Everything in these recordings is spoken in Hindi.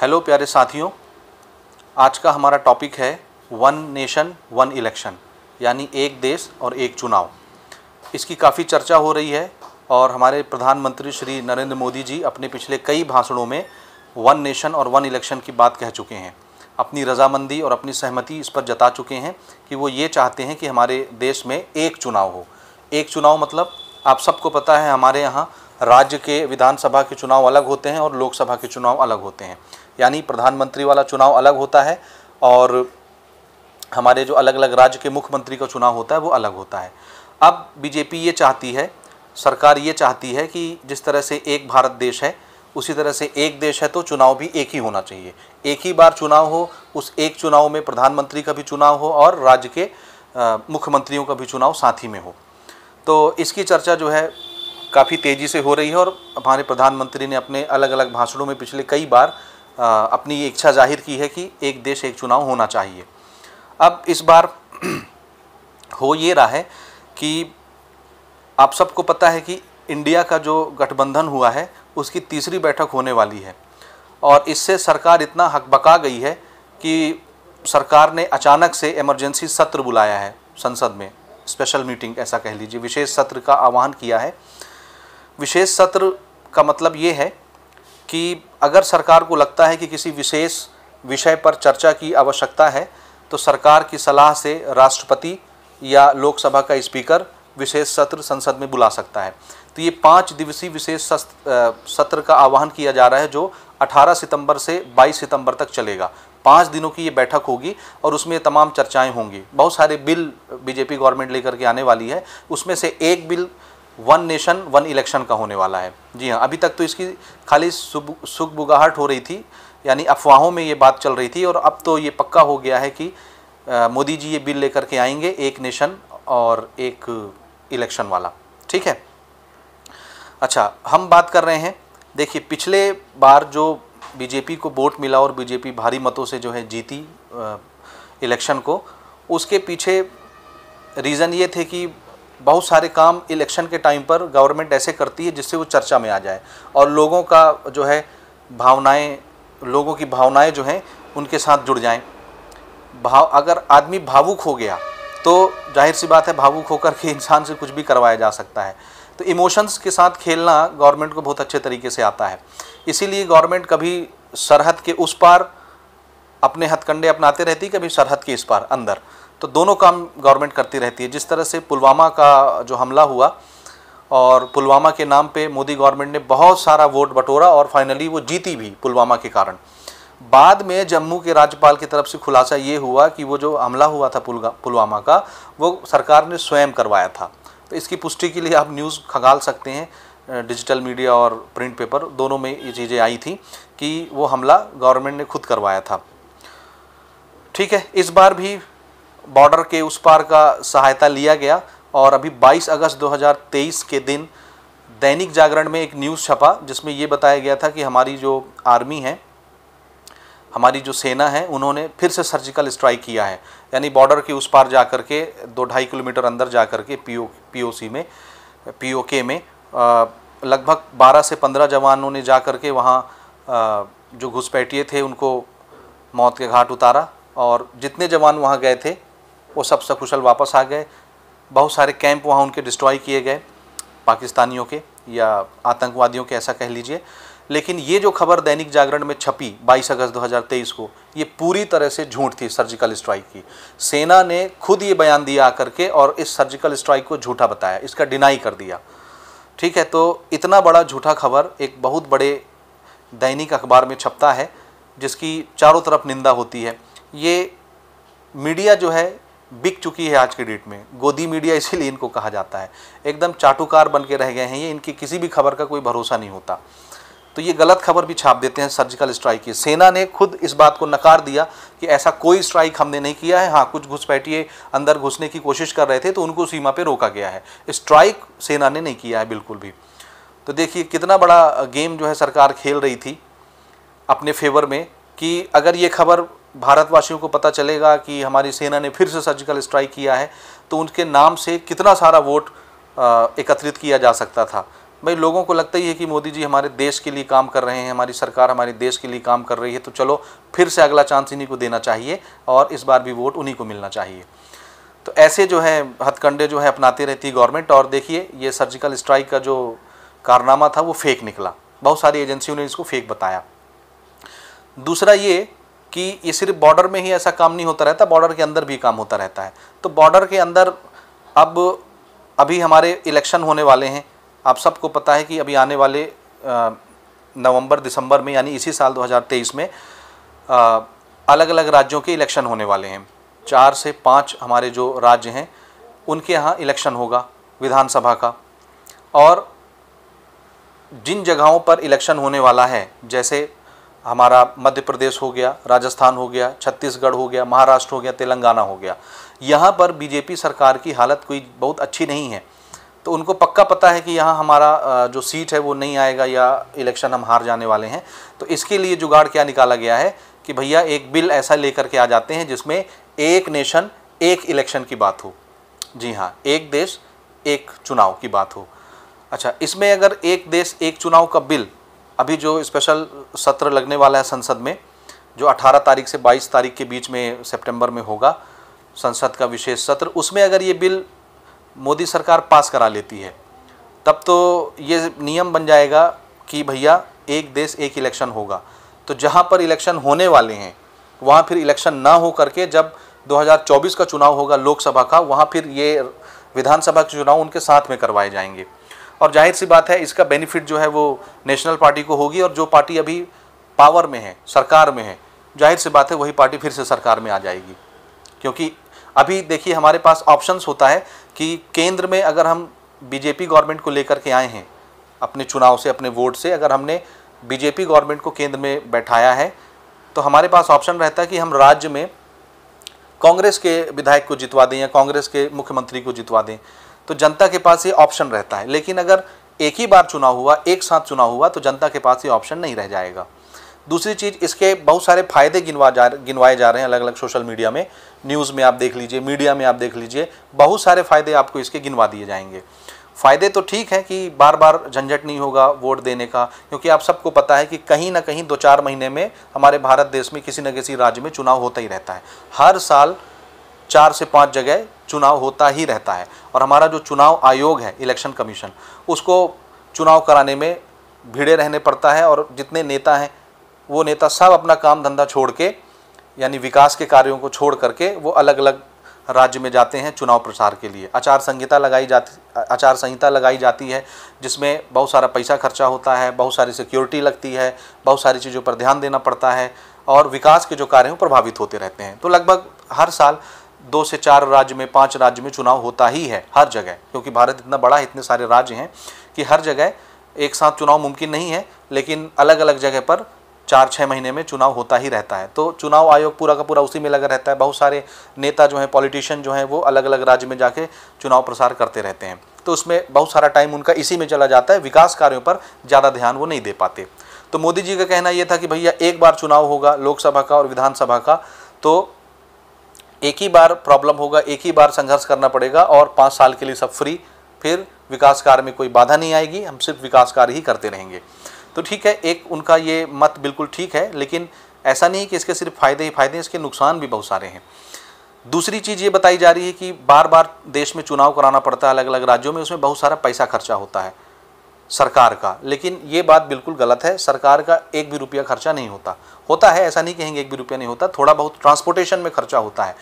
हेलो प्यारे साथियों, आज का हमारा टॉपिक है वन नेशन वन इलेक्शन, यानी एक देश और एक चुनाव। इसकी काफ़ी चर्चा हो रही है और हमारे प्रधानमंत्री श्री नरेंद्र मोदी जी अपने पिछले कई भाषणों में वन नेशन और वन इलेक्शन की बात कह चुके हैं। अपनी रजामंदी और अपनी सहमति इस पर जता चुके हैं कि वो ये चाहते हैं कि हमारे देश में एक चुनाव हो। एक चुनाव मतलब आप सबको पता है, हमारे यहाँ राज्य के विधानसभा के चुनाव अलग होते हैं और लोकसभा के चुनाव अलग होते हैं। यानी प्रधानमंत्री वाला चुनाव अलग होता है और हमारे जो अलग अलग राज्य के मुख्यमंत्री का चुनाव होता है वो अलग होता है। अब बीजेपी ये चाहती है, सरकार ये चाहती है कि जिस तरह से एक भारत देश है उसी तरह से एक देश है तो चुनाव भी एक ही होना चाहिए। एक ही बार चुनाव हो, उस एक चुनाव में प्रधानमंत्री का भी चुनाव हो और राज्य के मुख्यमंत्रियों का भी चुनाव साथ ही में हो। तो इसकी चर्चा जो है काफ़ी तेज़ी से हो रही है और हमारे प्रधानमंत्री ने अपने अलग अलग भाषणों में पिछले कई बार अपनी ये इच्छा जाहिर की है कि एक देश एक चुनाव होना चाहिए। अब इस बार हो ये रहा है कि आप सबको पता है कि इंडिया का जो गठबंधन हुआ है उसकी तीसरी बैठक होने वाली है और इससे सरकार इतना हकबका गई है कि सरकार ने अचानक से इमरजेंसी सत्र बुलाया है संसद में, स्पेशल मीटिंग ऐसा कह लीजिए, विशेष सत्र का आह्वान किया है। विशेष सत्र का मतलब ये है कि अगर सरकार को लगता है कि किसी विशेष विषय पर चर्चा की आवश्यकता है तो सरकार की सलाह से राष्ट्रपति या लोकसभा का स्पीकर विशेष सत्र संसद में बुला सकता है। तो ये 5 दिवसीय विशेष सत्र का आह्वान किया जा रहा है जो 18 सितंबर से 22 सितंबर तक चलेगा। 5 दिनों की ये बैठक होगी और उसमें तमाम चर्चाएं होंगी। बहुत सारे बिल बीजेपी गवर्नमेंट लेकर के आने वाली है, उसमें से एक bill one nation one election का होने वाला है। जी हाँ, अभी तक तो इसकी खाली सुगबुगाहट हो रही थी, यानी अफवाहों में ये बात चल रही थी और अब तो ये पक्का हो गया है कि मोदी जी ये बिल लेकर के आएंगे, एक नेशन और एक इलेक्शन वाला। ठीक है, अच्छा हम बात कर रहे हैं, देखिए पिछले बार जो बीजेपी को वोट मिला और बीजेपी भारी मतों से जो है जीती इलेक्शन को, उसके पीछे रीज़न ये थे कि बहुत सारे काम इलेक्शन के टाइम पर गवर्नमेंट ऐसे करती है जिससे वो चर्चा में आ जाए और लोगों का जो है लोगों की भावनाएं जो हैं उनके साथ जुड़ जाएं। अगर आदमी भावुक हो गया तो जाहिर सी बात है भावुक होकर के इंसान से कुछ भी करवाया जा सकता है। तो इमोशंस के साथ खेलना गवर्नमेंट को बहुत अच्छे तरीके से आता है। इसीलिए गवर्नमेंट कभी सरहद के उस पार अपने हथकंडे अपनाते रहती, कभी सरहद के इस पार अंदर, तो दोनों काम गवर्नमेंट करती रहती है। जिस तरह से पुलवामा का जो हमला हुआ और पुलवामा के नाम पे मोदी गवर्नमेंट ने बहुत सारा वोट बटोरा और फाइनली वो जीती भी पुलवामा के कारण। बाद में जम्मू के राज्यपाल की तरफ से खुलासा ये हुआ कि वो जो हमला हुआ था पुलवामा का, वो सरकार ने स्वयं करवाया था। तो इसकी पुष्टि के लिए आप न्यूज़ खंगाल सकते हैं, डिजिटल मीडिया और प्रिंट पेपर दोनों में ये चीज़ें आई थी कि वो हमला गवर्नमेंट ने खुद करवाया था। ठीक है, इस बार भी बॉर्डर के उस पार का सहायता लिया गया और अभी 22 अगस्त 2023 के दिन दैनिक जागरण में एक न्यूज़ छपा जिसमें ये बताया गया था कि हमारी जो आर्मी है, हमारी जो सेना है, उन्होंने फिर से सर्जिकल स्ट्राइक किया है। यानी बॉर्डर के उस पार जा कर के 2-2.5 किलोमीटर अंदर जा कर के पीओके में लगभग 12 से 15 जवानों ने जा कर के वहाँ जो घुसपैठिए थे उनको मौत के घाट उतारा और जितने जवान वहाँ गए थे वो सब सकुशल वापस आ गए। बहुत सारे कैंप वहाँ उनके डिस्ट्रॉय किए गए, पाकिस्तानियों के या आतंकवादियों के, ऐसा कह लीजिए। लेकिन ये जो खबर दैनिक जागरण में छपी 22 अगस्त 2023 को, ये पूरी तरह से झूठ थी सर्जिकल स्ट्राइक की। सेना ने खुद ये बयान दिया आकर के और इस सर्जिकल स्ट्राइक को झूठा बताया, इसका डिनाई कर दिया। ठीक है, तो इतना बड़ा झूठा खबर एक बहुत बड़े दैनिक अखबार में छपता है जिसकी चारों तरफ निंदा होती है। ये मीडिया जो है बिक चुकी है आज के डेट में, गोदी मीडिया इसीलिए इनको कहा जाता है। एकदम चाटुकार बन के रह गए हैं ये, इनकी किसी भी खबर का कोई भरोसा नहीं होता। तो ये गलत खबर भी छाप देते हैं सर्जिकल स्ट्राइक की। सेना ने खुद इस बात को नकार दिया कि ऐसा कोई स्ट्राइक हमने नहीं किया है। हाँ, कुछ घुसपैठिए अंदर घुसने की कोशिश कर रहे थे तो उनको सीमा पे रोका गया है, स्ट्राइक सेना ने नहीं किया है बिल्कुल भी। तो देखिए कितना बड़ा गेम जो है सरकार खेल रही थी अपने फेवर में कि अगर ये खबर भारतवासियों को पता चलेगा कि हमारी सेना ने फिर से सर्जिकल स्ट्राइक किया है तो उनके नाम से कितना सारा वोट एकत्रित किया जा सकता था। भाई लोगों को लगता ही है कि मोदी जी हमारे देश के लिए काम कर रहे हैं, हमारी सरकार हमारे देश के लिए काम कर रही है, तो चलो फिर से अगला चांस इन्हीं को देना चाहिए और इस बार भी वोट उन्हीं को मिलना चाहिए। तो ऐसे जो है हथकंडे जो है अपनाती रहती है गवर्नमेंट। और देखिए ये सर्जिकल स्ट्राइक का जो कारनामा था वो फेक निकला, बहुत सारी एजेंसियों ने इसको फेक बताया। दूसरा ये कि ये सिर्फ बॉर्डर में ही ऐसा काम नहीं होता रहता, बॉर्डर के अंदर भी काम होता रहता है। तो बॉर्डर के अंदर अभी हमारे इलेक्शन होने वाले हैं, आप सबको पता है कि अभी आने वाले नवंबर दिसंबर में यानी इसी साल 2023 में अलग अलग राज्यों के इलेक्शन होने वाले हैं। 4 से 5 हमारे जो राज्य हैं उनके यहाँ इलेक्शन होगा विधानसभा का। और जिन जगहों पर इलेक्शन होने वाला है, जैसे हमारा मध्य प्रदेश हो गया, राजस्थान हो गया, छत्तीसगढ़ हो गया, महाराष्ट्र हो गया, तेलंगाना हो गया, यहाँ पर बीजेपी सरकार की हालत कोई बहुत अच्छी नहीं है। तो उनको पक्का पता है कि यहाँ हमारा जो सीट है वो नहीं आएगा या इलेक्शन हम हार जाने वाले हैं। तो इसके लिए जुगाड़ क्या निकाला गया है कि भैया एक बिल ऐसा लेकर के आ जाते हैं जिसमें एक नेशन एक इलेक्शन की बात हो। जी हाँ, एक देश एक चुनाव की बात हो। अच्छा, इसमें अगर एक देश एक चुनाव का बिल अभी जो स्पेशल सत्र लगने वाला है संसद में, जो 18 तारीख से 22 तारीख के बीच में सितंबर में होगा संसद का विशेष सत्र, उसमें अगर ये बिल मोदी सरकार पास करा लेती है तब तो ये नियम बन जाएगा कि भैया एक देश एक इलेक्शन होगा। तो जहाँ पर इलेक्शन होने वाले हैं वहाँ फिर इलेक्शन ना हो करके जब 2024 का चुनाव होगा लोकसभा का, वहाँ फिर ये विधानसभा के चुनाव उनके साथ में करवाए जाएंगे। और जाहिर सी बात है इसका बेनिफिट जो है वो नेशनल पार्टी को होगी, और जो पार्टी अभी पावर में है, सरकार में है, जाहिर सी बात है वही पार्टी फिर से सरकार में आ जाएगी। क्योंकि अभी देखिए हमारे पास ऑप्शंस होता है कि केंद्र में अगर हम बीजेपी गवर्नमेंट को लेकर के आए हैं अपने चुनाव से, अपने वोट से, अगर हमने बीजेपी गवर्नमेंट को केंद्र में बैठाया है तो हमारे पास ऑप्शन रहता है कि हम राज्य में कांग्रेस के विधायक को जितवा दें या कांग्रेस के मुख्यमंत्री को जितवा दें। तो जनता के पास ये ऑप्शन रहता है। लेकिन अगर एक ही बार चुनाव हुआ, एक साथ चुनाव हुआ, तो जनता के पास ये ऑप्शन नहीं रह जाएगा। दूसरी चीज़, इसके बहुत सारे फायदे गिनवाए जा रहे हैं अलग अलग सोशल मीडिया में, न्यूज़ में आप देख लीजिए, मीडिया में आप देख लीजिए, बहुत सारे फ़ायदे आपको इसके गिनवा दिए जाएंगे। फ़ायदे तो ठीक है कि बार बार झंझट नहीं होगा वोट देने का, क्योंकि आप सबको पता है कि कहीं ना कहीं 2-4 महीने में हमारे भारत देश में किसी न किसी राज्य में चुनाव होता ही रहता है। हर साल 4 से 5 जगह चुनाव होता ही रहता है। और हमारा जो चुनाव आयोग है, इलेक्शन कमीशन, उसको चुनाव कराने में भिड़े रहने पड़ता है। और जितने नेता हैं वो नेता सब अपना काम धंधा छोड़ के, यानी विकास के कार्यों को छोड़ करके वो अलग अलग राज्य में जाते हैं चुनाव प्रचार के लिए। आचार संहिता लगाई जाती है जिसमें बहुत सारा पैसा खर्चा होता है, बहुत सारी सिक्योरिटी लगती है, बहुत सारी चीज़ों पर ध्यान देना पड़ता है और विकास के जो कार्य हैं प्रभावित होते रहते हैं। तो लगभग हर साल 2 से 4 राज्य में, 5 राज्य में चुनाव होता ही है हर जगह, क्योंकि भारत इतना बड़ा है, इतने सारे राज्य हैं कि हर जगह एक साथ चुनाव मुमकिन नहीं है। लेकिन अलग अलग जगह पर 4-6 महीने में चुनाव होता ही रहता है। तो चुनाव आयोग पूरा का पूरा उसी में लगा रहता है। बहुत सारे नेता जो हैं, पॉलिटिशियन जो हैं, वो अलग अलग राज्य में जाके चुनाव प्रसार करते रहते हैं। तो उसमें बहुत सारा टाइम उनका इसी में चला जाता है, विकास कार्यों पर ज़्यादा ध्यान वो नहीं दे पाते। तो मोदी जी का कहना ये था कि भैया एक बार चुनाव होगा लोकसभा का और विधानसभा का, तो एक ही बार प्रॉब्लम होगा, एक ही बार संघर्ष करना पड़ेगा और 5 साल के लिए सब फ्री, फिर विकास कार्य में कोई बाधा नहीं आएगी, हम सिर्फ विकास कार्य ही करते रहेंगे। तो ठीक है, एक उनका ये मत बिल्कुल ठीक है, लेकिन ऐसा नहीं कि इसके सिर्फ फ़ायदे ही फ़ायदे हैं, इसके नुकसान भी बहुत सारे हैं। दूसरी चीज़ ये बताई जा रही है कि बार बार देश में चुनाव कराना पड़ता है अलग अलग राज्यों में, उसमें बहुत सारा पैसा खर्चा होता है सरकार का। लेकिन ये बात बिल्कुल गलत है, सरकार का एक भी रुपया खर्चा नहीं होता है, ऐसा नहीं कहेंगे एक भी रुपया नहीं होता, थोड़ा बहुत ट्रांसपोर्टेशन में खर्चा होता है।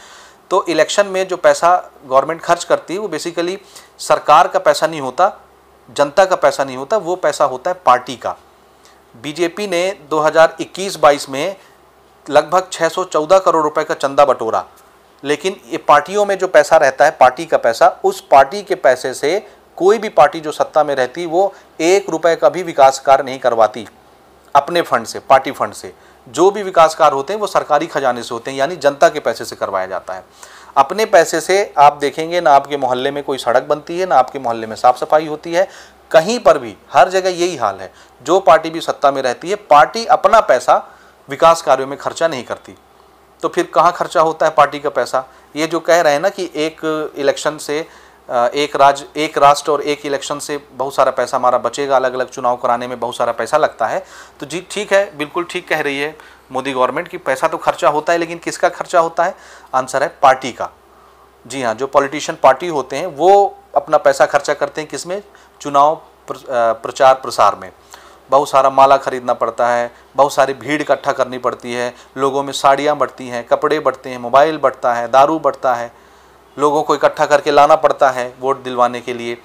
तो इलेक्शन में जो पैसा गवर्नमेंट खर्च करती है वो बेसिकली सरकार का पैसा नहीं होता, जनता का पैसा नहीं होता, वो पैसा होता है पार्टी का। बीजेपी ने 2021-22 में लगभग 614 करोड़ रुपए का चंदा बटोरा, लेकिन ये पार्टियों में जो पैसा रहता है, पार्टी का पैसा, उस पार्टी के पैसे से कोई भी पार्टी जो सत्ता में रहती वो 1 रुपए का भी विकास कार्य नहीं करवाती अपने फंड से, पार्टी फंड से। जो भी विकास कार्य होते हैं वो सरकारी खजाने से होते हैं, यानी जनता के पैसे से करवाया जाता है। अपने पैसे से आप देखेंगे ना आपके मोहल्ले में कोई सड़क बनती है, ना आपके मोहल्ले में साफ सफाई होती है, कहीं पर भी, हर जगह यही हाल है। जो पार्टी भी सत्ता में रहती है, पार्टी अपना पैसा विकास कार्यों में खर्चा नहीं करती। तो फिर कहाँ खर्चा होता है पार्टी का पैसा? ये जो कह रहे हैं ना कि एक इलेक्शन से एक राष्ट्र और एक इलेक्शन से बहुत सारा पैसा हमारा बचेगा, अलग अलग चुनाव कराने में बहुत सारा पैसा लगता है। तो जी ठीक है, बिल्कुल ठीक कह रही है मोदी गवर्नमेंट की पैसा तो खर्चा होता है, लेकिन किसका खर्चा होता है? आंसर है पार्टी का। जी हाँ, जो पॉलिटिशियन पार्टी होते हैं वो अपना पैसा खर्चा करते हैं किसमें? चुनाव प्रचार प्रसार में। बहुत सारा माला खरीदना पड़ता है, बहुत सारी भीड़ इकट्ठा करनी पड़ती है, लोगों में साड़ियाँ बढ़ती हैं, कपड़े बढ़ते हैं, मोबाइल बढ़ता है, दारू बढ़ता है, लोगों को इकट्ठा करके लाना पड़ता है वोट दिलवाने के लिए,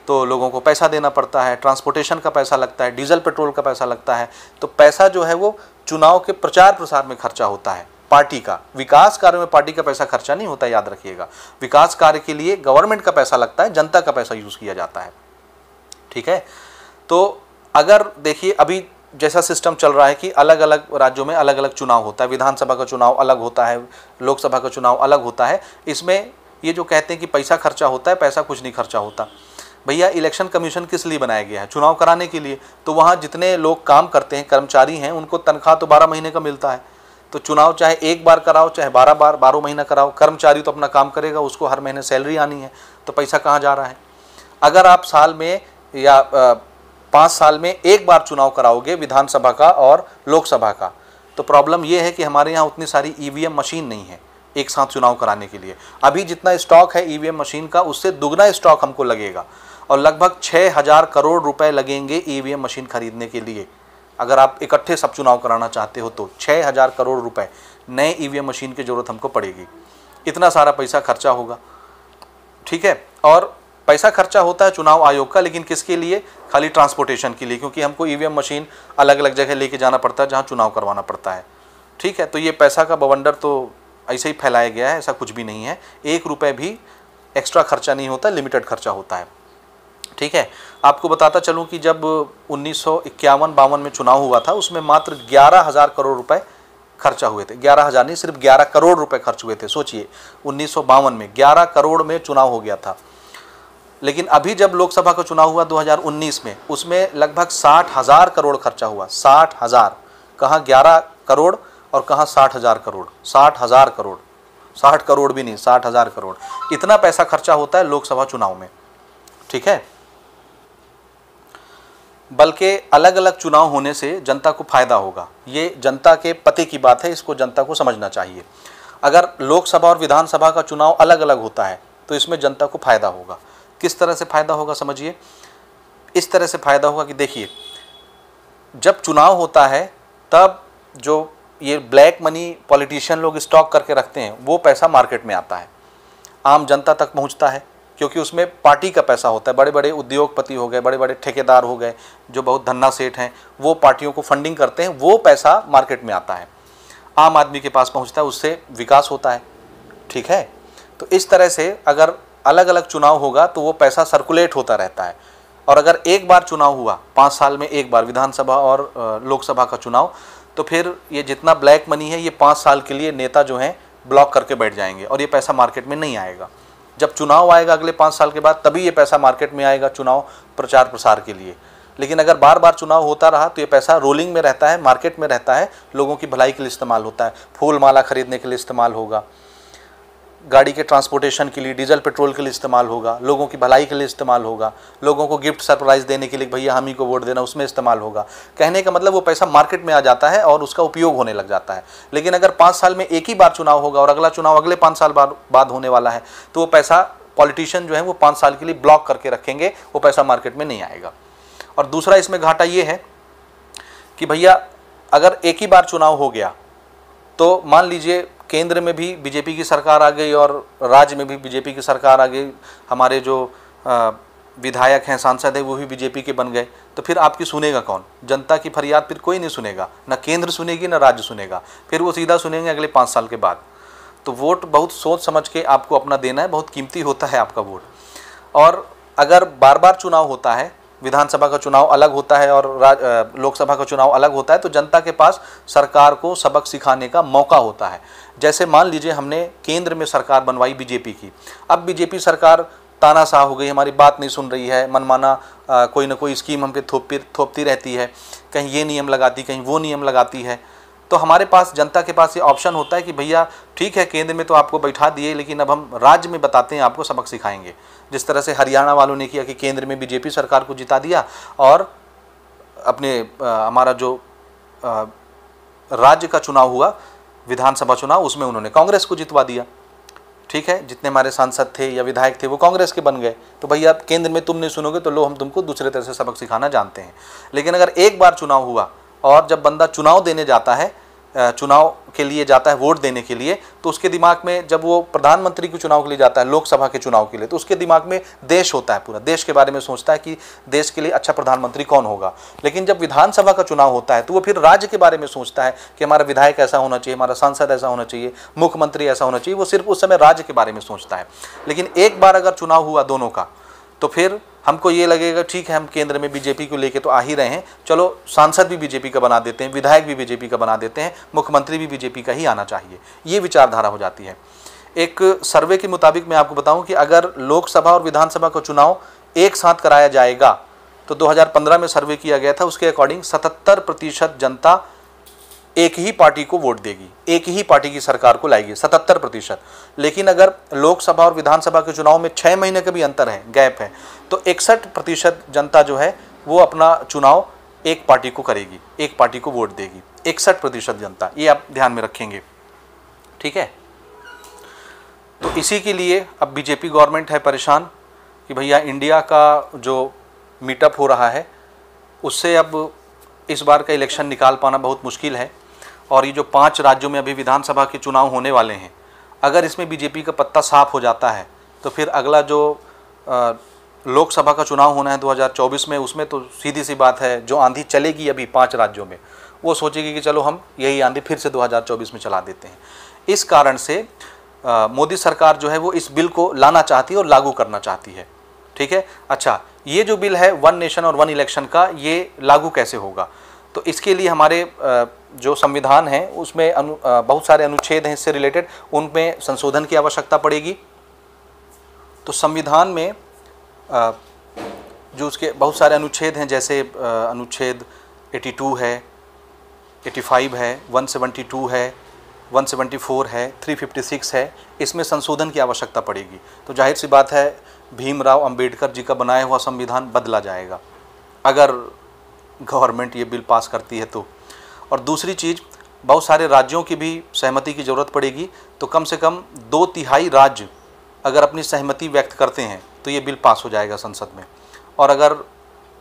तो लोगों को पैसा देना पड़ता है, ट्रांसपोर्टेशन का पैसा लगता है, डीजल पेट्रोल का पैसा लगता है। तो पैसा जो है वो चुनाव के प्रचार प्रसार में खर्चा होता है पार्टी का। विकास कार्य में पार्टी का पैसा खर्चा नहीं होता, याद रखिएगा। विकास कार्य के लिए गवर्नमेंट का पैसा लगता है, जनता का पैसा यूज़ किया जाता है। ठीक है, तो अगर देखिए अभी जैसा सिस्टम चल रहा है कि अलग अलग राज्यों में अलग अलग चुनाव होता है, विधानसभा का चुनाव अलग होता है, लोकसभा का चुनाव अलग होता है। इसमें ये जो कहते हैं कि पैसा खर्चा होता है, पैसा कुछ नहीं खर्चा होता। भैया इलेक्शन कमीशन किस लिए बनाया गया है? चुनाव कराने के लिए। तो वहाँ जितने लोग काम करते हैं, कर्मचारी हैं, उनको तनख्वाह तो 12 महीने का मिलता है। तो चुनाव चाहे एक बार कराओ चाहे 12 महीना कराओ, कर्मचारी तो अपना काम करेगा, उसको हर महीने सैलरी आनी है, तो पैसा कहाँ जा रहा है? अगर आप साल में या 5 साल में एक बार चुनाव कराओगे विधानसभा का और लोकसभा का, तो प्रॉब्लम ये है कि हमारे यहाँ उतनी सारी ईवीएम मशीन नहीं है एक साथ चुनाव कराने के लिए। अभी जितना स्टॉक है ईवीएम मशीन का, उससे दुगना स्टॉक हमको लगेगा, और लगभग 6000 करोड़ रुपए लगेंगे ईवीएम मशीन खरीदने के लिए। अगर आप इकट्ठे सब चुनाव कराना चाहते हो तो 6000 करोड़ रुपए नए ईवीएम मशीन की ज़रूरत हमको पड़ेगी। इतना सारा पैसा खर्चा होगा। ठीक है, और पैसा खर्चा होता है चुनाव आयोग का, लेकिन किसके लिए? खाली ट्रांसपोर्टेशन के लिए, क्योंकि हमको ईवीएम मशीन अलग अलग जगह लेके जाना पड़ता है जहाँ चुनाव करवाना पड़ता है। ठीक है, तो ये पैसा का बवंडर तो ऐसे ही फैलाया गया है, ऐसा कुछ भी नहीं है। 1 रुपये भी एक्स्ट्रा खर्चा नहीं होता, लिमिटेड खर्चा होता है। ठीक है, आपको बताता चलूँ कि जब 1951-52 में चुनाव हुआ था, उसमें मात्र 11,000 करोड़ रुपए खर्चा हुए थे। 11,000 नहीं, सिर्फ 11 करोड़ रुपए खर्च हुए थे। सोचिए 1952 में 11 करोड़ में चुनाव हो गया था। लेकिन अभी जब लोकसभा का चुनाव हुआ 2019 में, उसमें लगभग 60,000 करोड़ खर्चा हुआ। 60,000, कहाँ 11 करोड़ और कहाँ 60,000 करोड़। 60,000 करोड़, 60 करोड़ भी नहीं, 60,000 करोड़, इतना पैसा खर्चा होता है लोकसभा चुनाव में। ठीक है, बल्कि अलग अलग चुनाव होने से जनता को फायदा होगा। ये जनता के पते की बात है, इसको जनता को समझना चाहिए। अगर लोकसभा और विधानसभा का चुनाव अलग अलग होता है तो इसमें जनता को फायदा होगा। किस तरह से फायदा होगा समझिए। इस तरह से फायदा होगा कि देखिए, जब चुनाव होता है तब जो ये ब्लैक मनी पॉलिटिशियन लोग स्टॉक करके रखते हैं, वो पैसा मार्केट में आता है, आम जनता तक पहुंचता है, क्योंकि उसमें पार्टी का पैसा होता है। बड़े बड़े उद्योगपति हो गए, बड़े बड़े ठेकेदार हो गए, जो बहुत धन्ना सेठ हैं, वो पार्टियों को फंडिंग करते हैं, वो पैसा मार्केट में आता है, आम आदमी के पास पहुंचता है, उससे विकास होता है। ठीक है, तो इस तरह से अगर अलग अलग चुनाव होगा तो वो पैसा सर्कुलेट होता रहता है। और अगर एक बार चुनाव हुआ, 5 साल में एक बार विधानसभा और लोकसभा का चुनाव, तो फिर ये जितना ब्लैक मनी है ये 5 साल के लिए नेता जो हैं ब्लॉक करके बैठ जाएंगे, और ये पैसा मार्केट में नहीं आएगा। जब चुनाव आएगा अगले 5 साल के बाद, तभी ये पैसा मार्केट में आएगा चुनाव प्रचार प्रसार के लिए। लेकिन अगर बार बार चुनाव होता रहा तो ये पैसा रोलिंग में रहता है, मार्केट में रहता है, लोगों की भलाई के लिए इस्तेमाल होता है, फूल माला खरीदने के लिए इस्तेमाल होगा, गाड़ी के ट्रांसपोर्टेशन के लिए, डीजल पेट्रोल के लिए इस्तेमाल होगा, लोगों की भलाई के लिए इस्तेमाल होगा, लोगों को गिफ्ट सरप्राइज़ देने के लिए भैया हम ही को वोट देना, उसमें इस्तेमाल होगा। कहने का मतलब वो पैसा मार्केट में आ जाता है और उसका उपयोग होने लग जाता है। लेकिन अगर 5 साल में एक ही बार चुनाव होगा और अगला चुनाव अगले 5 साल बाद होने वाला है, तो वो पैसा पॉलिटिशियन जो है वो 5 साल के लिए ब्लॉक करके रखेंगे, वो पैसा मार्केट में नहीं आएगा। और दूसरा इसमें घाटा ये है कि भैया अगर एक ही बार चुनाव हो गया तो मान लीजिए केंद्र में भी बीजेपी की सरकार आ गई और राज्य में भी बीजेपी की सरकार आ गई, हमारे जो विधायक हैं, सांसद हैं, वो भी बीजेपी के बन गए, तो फिर आपकी सुनेगा कौन? जनता की फरियाद फिर कोई नहीं सुनेगा, ना केंद्र सुनेगी ना राज्य सुनेगा, फिर वो सीधा सुनेंगे अगले 5 साल के बाद। तो वोट बहुत सोच समझ के आपको अपना देना है, बहुत कीमती होता है आपका वोट। और अगर बार बार चुनाव होता है, विधानसभा का चुनाव अलग होता है और लोकसभा का चुनाव अलग होता है, तो जनता के पास सरकार को सबक सिखाने का मौका होता है। जैसे मान लीजिए हमने केंद्र में सरकार बनवाई बीजेपी की, अब बीजेपी सरकार तानाशाह हो गई, हमारी बात नहीं सुन रही है, मनमाना कोई ना कोई स्कीम हम पे थोपती रहती है, कहीं ये नियम लगाती, कहीं वो नियम लगाती है। तो हमारे पास, जनता के पास ये ऑप्शन होता है कि भैया ठीक है, केंद्र में तो आपको बैठा दिए, लेकिन अब हम राज्य में बताते हैं, आपको सबक सिखाएंगे। जिस तरह से हरियाणा वालों ने किया कि केंद्र में बीजेपी सरकार को जिता दिया और अपने हमारा जो राज्य का चुनाव हुआ, विधानसभा चुनाव, उसमें उन्होंने कांग्रेस को जितवा दिया। ठीक है, जितने हमारे सांसद थे या विधायक थे वो कांग्रेस के बन गए। तो भैया केंद्र में तुम नहीं सुनोगे तो लो हम तुमको दूसरे तरह से सबक सिखाना जानते हैं। लेकिन अगर एक बार चुनाव हुआ और जब बंदा चुनाव देने जाता है, चुनाव के लिए जाता है वोट देने के लिए, तो उसके दिमाग में, जब वो प्रधानमंत्री के चुनाव के लिए जाता है, लोकसभा के चुनाव के लिए, तो उसके दिमाग में देश होता है, पूरा देश के बारे में सोचता है कि देश के लिए अच्छा प्रधानमंत्री कौन होगा। लेकिन जब विधानसभा का चुनाव होता है तो वो फिर राज्य के बारे में सोचता है कि हमारा विधायक ऐसा होना चाहिए, हमारा सांसद ऐसा होना चाहिए, मुख्यमंत्री ऐसा होना चाहिए। वो सिर्फ उस समय राज्य के बारे में सोचता है। लेकिन एक बार अगर चुनाव हुआ दोनों का, तो फिर हमको ये लगेगा ठीक है, हम केंद्र में बीजेपी को लेके तो आ ही रहे हैं, चलो सांसद भी बीजेपी का बना देते हैं, विधायक भी बीजेपी का बना देते हैं, मुख्यमंत्री भी बीजेपी का ही आना चाहिए। ये विचारधारा हो जाती है। एक सर्वे के मुताबिक मैं आपको बताऊं कि अगर लोकसभा और विधानसभा का चुनाव एक साथ कराया जाएगा, तो 2015 में सर्वे किया गया था, उसके अकॉर्डिंग 77% जनता एक ही पार्टी को वोट देगी, एक ही पार्टी की सरकार को लाएगी, 77%। लेकिन अगर लोकसभा और विधानसभा के चुनाव में 6 महीने का भी अंतर है, गैप है, तो 61% जनता जो है वो अपना चुनाव एक पार्टी को करेगी, एक पार्टी को वोट देगी। 61% जनता, ये आप ध्यान में रखेंगे। ठीक है, तो इसी के लिए अब बीजेपी गवर्नमेंट है परेशान कि भैया इंडिया का जो मीटअप हो रहा है उससे अब इस बार का इलेक्शन निकाल पाना बहुत मुश्किल है। और ये जो 5 राज्यों में अभी विधानसभा के चुनाव होने वाले हैं, अगर इसमें बीजेपी का पत्ता साफ हो जाता है तो फिर अगला जो लोकसभा का चुनाव होना है 2024 में, उसमें तो सीधी सी बात है, जो आंधी चलेगी अभी 5 राज्यों में, वो सोचेगी कि चलो हम यही आंधी फिर से 2024 में चला देते हैं। इस कारण से मोदी सरकार जो है वो इस बिल को लाना चाहती है और लागू करना चाहती है। ठीक है, अच्छा, ये जो बिल है वन नेशन और वन इलेक्शन का, ये लागू कैसे होगा? तो इसके लिए हमारे जो संविधान है उसमें बहुत सारे अनुच्छेद हैं इससे रिलेटेड, उनमें संशोधन की आवश्यकता पड़ेगी। तो संविधान में जो उसके बहुत सारे अनुच्छेद हैं, जैसे अनुच्छेद 82 है, 85 है, 172 है, 174 है, 356 है, इसमें संशोधन की आवश्यकता पड़ेगी। तो जाहिर सी बात है भीमराव अंबेडकर जी का बनाया हुआ संविधान बदला जाएगा अगर गवर्नमेंट ये बिल पास करती है तो। और दूसरी चीज़, बहुत सारे राज्यों की भी सहमति की ज़रूरत पड़ेगी। तो कम से कम 2/3 राज्य अगर अपनी सहमति व्यक्त करते हैं तो ये बिल पास हो जाएगा संसद में। और अगर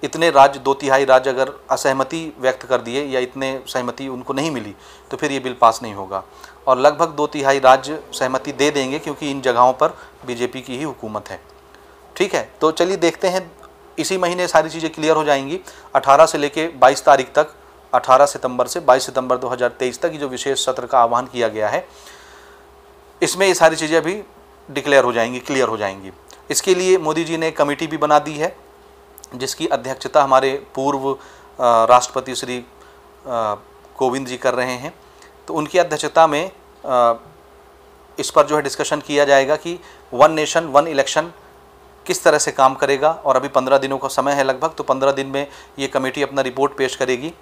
इतने राज्य, 2/3 राज्य अगर असहमति व्यक्त कर दिए या इतने सहमति उनको नहीं मिली, तो फिर ये बिल पास नहीं होगा। और लगभग 2/3 राज्य सहमति दे देंगे, क्योंकि इन जगहों पर बीजेपी की ही हुकूमत है। ठीक है, तो चलिए देखते हैं, इसी महीने सारी चीज़ें क्लियर हो जाएंगी। 18 से लेके 22 तारीख तक, 18 सितंबर से 22 सितंबर 2023 तक ये जो विशेष सत्र का आह्वान किया गया है, इसमें ये सारी चीज़ें अभी डिक्लेयर हो जाएंगी, क्लियर हो जाएंगी। इसके लिए मोदी जी ने कमेटी भी बना दी है, जिसकी अध्यक्षता हमारे पूर्व राष्ट्रपति श्री कोविंद जी कर रहे हैं। तो उनकी अध्यक्षता में इस पर जो है डिस्कशन किया जाएगा कि वन नेशन वन इलेक्शन किस तरह से काम करेगा। और अभी 15 दिनों का समय है लगभग, तो 15 दिन में ये कमेटी अपना रिपोर्ट पेश करेगी।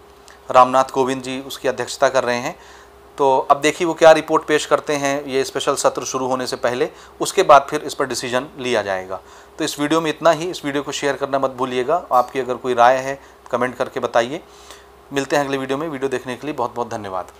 रामनाथ कोविंद जी उसकी अध्यक्षता कर रहे हैं। तो अब देखिए वो क्या रिपोर्ट पेश करते हैं ये स्पेशल सत्र शुरू होने से पहले, उसके बाद फिर इस पर डिसीजन लिया जाएगा। तो इस वीडियो में इतना ही। इस वीडियो को शेयर करना मत भूलिएगा। आपकी अगर कोई राय है कमेंट करके बताइए। मिलते हैं अगले वीडियो में। वीडियो देखने के लिए बहुत बहुत धन्यवाद।